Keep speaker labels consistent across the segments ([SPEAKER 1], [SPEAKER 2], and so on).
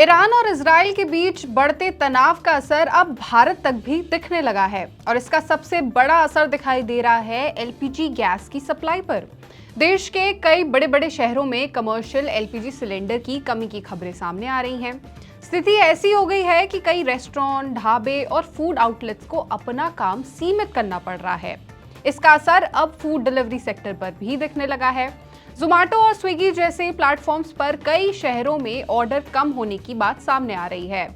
[SPEAKER 1] Iran और Israel के बीच बढ़ते तनाव का असर अब भारत तक भी दिखने लगा है और इसका सबसे बड़ा असर दिखाई दे रहा है एलपीजी गैस की सप्लाई पर। देश के कई बड़े बड़े शहरों में कमर्शियल एलपीजी सिलेंडर की कमी की खबरें सामने आ रही हैं। स्थिति ऐसी हो गई है कि कई रेस्टोरेंट, ढाबे और फूड आउटलेट्स को अपना काम सीमित करना पड़ रहा है। इसका असर अब फूड डिलीवरी सेक्टर पर भी दिखने लगा है। जोमैटो और स्विगी जैसे प्लेटफॉर्म्स पर कई शहरों में ऑर्डर कम होने की बात सामने आ रही है।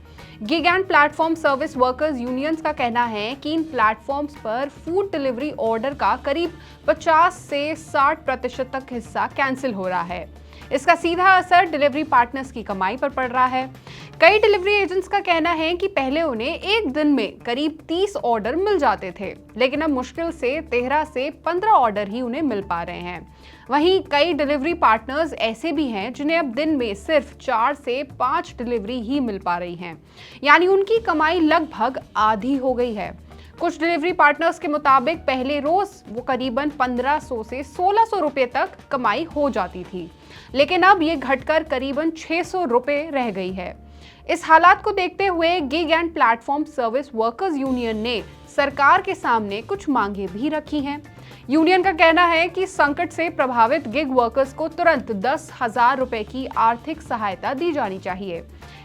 [SPEAKER 1] Gig and platform service workers unions का कहना है कि इन प्लेटफॉर्म्स पर फूड डिलीवरी ऑर्डर का करीब 50 से 60% तक हिस्सा कैंसिल हो रहा है। इसका सीधा असर डिलीवरी पार्टनर्स की कमाई पर पड़ रहा है। कई डिलीवरी एजेंट्स का कहना है कि पहले उन्हें एक दिन में करीब 30 ऑर्डर मिल जाते थे, लेकिन अब मुश्किल से 13 से 15 ऑर्डर ही उन्हें मिल पा रहे हैं। वहीं कई डिलीवरी पार्टनर्स ऐसे भी हैं जिन्हें अब दिन में सिर्फ 4 से 5 डिलीवरी ही मिल पा रही हैं, यानी उनकी कमाई लगभग आधी हो गई है। कुछ डिलीवरी पार्टनर्स के मुताबिक पहले रोज वो करीबन 1500 से 1600 रुपए तक कमाई हो जाती थी, लेकिन अब ये घटकर करीबन 600 रुपए रह गई है। इस हालात को देखते हुए gig and platform service workers union ने सरकार के सामने कुछ मांगे भी रखी हैं। यूनियन का कहना है कि संकट से प्रभावित गिग वर्कर्स को तुरंत 10,000 रुपए की आर्थिक सहायता दी जानी चाहिए।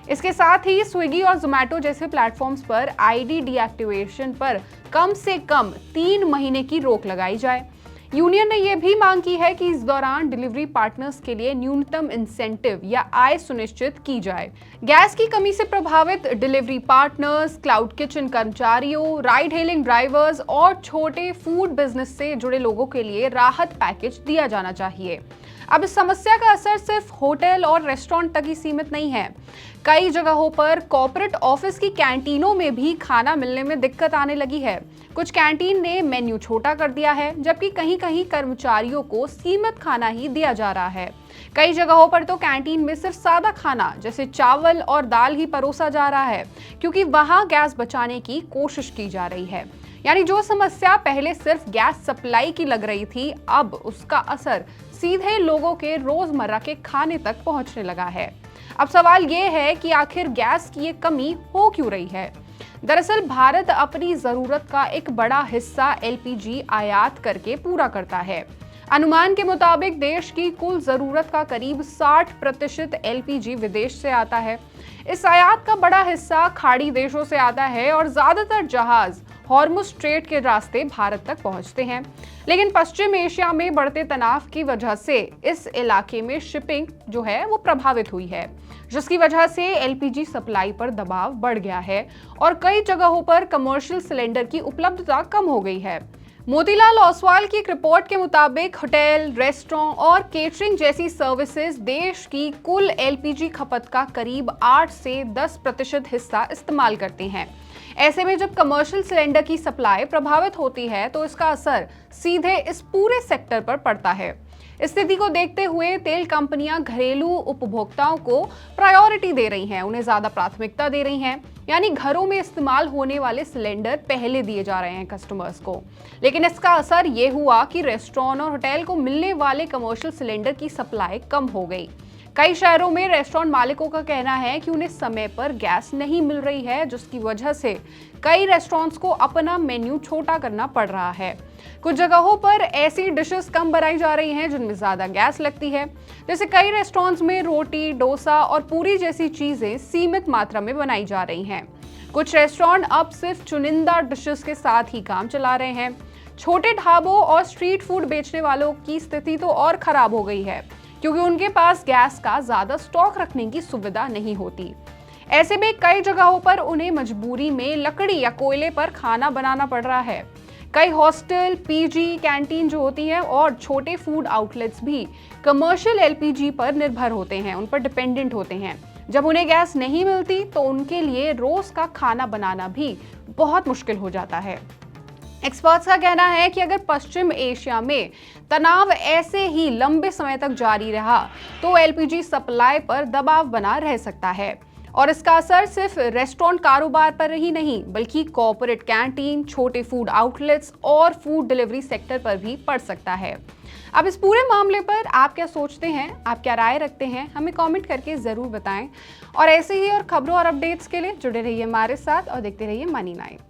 [SPEAKER 1] इसके साथ ही स्विगी और जोमैटो जैसे प्लेटफॉर्म्स पर आईडी डीएक्टिवेशन पर कम से कम 3 महीने की रोक लगाई जाए। यूनियन ने यह भी मांग की है कि इस दौरान डिलीवरी पार्टनर्स के लिए न्यूनतम इंसेंटिव या आय सुनिश्चित की जाए। गैस की कमी से प्रभावित डिलीवरी पार्टनर्स, क्लाउड किचन कर्मचारियों, राइड हेलिंग ड्राइवर्स और छोटे फूड बिजनेस से जुड़े लोगों के लिए राहत पैकेज दिया जाना चाहिए। अब इस समस्या का असर सिर्फ होटल और रेस्टोरेंट तक ही सीमित नहीं है। कई जगहों पर कॉर्पोरेट ऑफिस की कैंटीनों में भी खाना मिलने में दिक्कत आने लगी है। कुछ कैंटीन ने मेन्यू छोटा कर दिया है, जबकि कहीं कहीं कर्मचारियों को सीमित खाना ही दिया जा रहा है। कई जगहों पर तो कैंटीन में सिर्फ सादा खाना जैसे चावल और दाल ही परोसा जा रहा है, क्योंकि वहां गैस बचाने की कोशिश की जा रही है। यानी जो समस्या पहले सिर्फ गैस सप्लाई की लग रही थी, अब उसका असर सीधे लोगों के रोजमर्रा के खाने तक पहुंचने लगा है। अब सवाल ये है कि आखिर गैस की ये कमी हो क्यों रही है? दरअसल भारत अपनी जरूरत का एक बड़ा हिस्सा एलपीजी आयात करके पूरा करता है। अनुमान के मुताबिक देश की कुल जरूरत का करीब 60% एलपीजी विदेश से आता है। इस आयात का बड़ा हिस्सा खाड़ी देशों से आता है और ज्यादातर जहाज हॉर्मुज स्ट्रेट के रास्ते भारत तक पहुंचते हैं। लेकिन पश्चिम एशिया में बढ़ते तनाव की वजह से इस इलाके में शिपिंग जो है वो प्रभावित हुई है, जिसकी वजह से एलपीजी सप्लाई पर दबाव बढ़ गया है और कई जगहों पर कमर्शियल सिलेंडर की उपलब्धता कम हो गई है। मोतीलाल ओसवाल की एक रिपोर्ट के मुताबिक होटल, रेस्टोरेंट और केटरिंग जैसी सर्विसेज देश की कुल एलपीजी खपत का करीब 8 से 10% हिस्सा इस्तेमाल करते हैं। ऐसे में जब कमर्शियल सिलेंडर की सप्लाई प्रभावित होती है तो इसका असर सीधे इस पूरे सेक्टर पर पड़ता है। इस स्थिति को देखते हुए तेल कंपनियां घरेलू उपभोक्ताओं को प्रायोरिटी दे रही हैं, उन्हें ज्यादा प्राथमिकता दे रही हैं, यानी घरों में इस्तेमाल होने वाले सिलेंडर पहले दिए जा रहे हैं कस्टमर्स को। लेकिन इसका असर ये हुआ कि रेस्टोरेंट और होटल को मिलने वाले कमर्शियल सिलेंडर की सप्लाई कम हो गई। कई शहरों में रेस्टोरेंट मालिकों का कहना है कि उन्हें समय पर गैस नहीं मिल रही है, जिसकी वजह से कई रेस्टोरेंट्स को अपना मेन्यू छोटा करना पड़ रहा है। कुछ जगहों पर ऐसी डिशेस कम बनाई जा रही हैं जिनमें ज्यादा गैस लगती है। जैसे कई रेस्टोरेंट्स में रोटी, डोसा और पूरी जैसी चीजें सीमित मात्रा में बनाई जा रही हैं। कुछ रेस्टोरेंट अब सिर्फ चुनिंदा डिशेस के साथ ही काम चला रहे हैं। छोटे ढाबों और स्ट्रीट फूड बेचने वालों की स्थिति तो और खराब हो गई है, क्योंकि उनके पास गैस का ज्यादा स्टॉक रखने की सुविधा नहीं होती। ऐसे में कई जगहों पर उन्हें मजबूरी में लकड़ी या कोयले पर खाना बनाना पड़ रहा है। कई हॉस्टल, पीजी, कैंटीन जो होती है और छोटे फूड आउटलेट्स भी कमर्शियल एलपीजी पर निर्भर होते हैं, उन पर डिपेंडेंट होते हैं। जब उन्हें गैस नहीं मिलती तो उनके लिए रोज का खाना बनाना भी बहुत मुश्किल हो जाता है। एक्सपर्ट्स का कहना है कि अगर पश्चिम एशिया में तनाव ऐसे ही लंबे समय तक जारी रहा तो एलपीजी सप्लाई पर दबाव बना रह सकता है और इसका असर सिर्फ रेस्टोरेंट कारोबार पर ही नहीं, बल्कि कॉर्पोरेट कैंटीन, छोटे फूड आउटलेट्स और फूड डिलीवरी सेक्टर पर भी पड़ सकता है। अब इस पूरे मामले पर आप क्या सोचते हैं, आप क्या राय रखते हैं, हमें कमेंट करके ज़रूर बताएं। और ऐसे ही और खबरों और अपडेट्स के लिए जुड़े रहिए हमारे साथ और देखते रहिए मनी 9।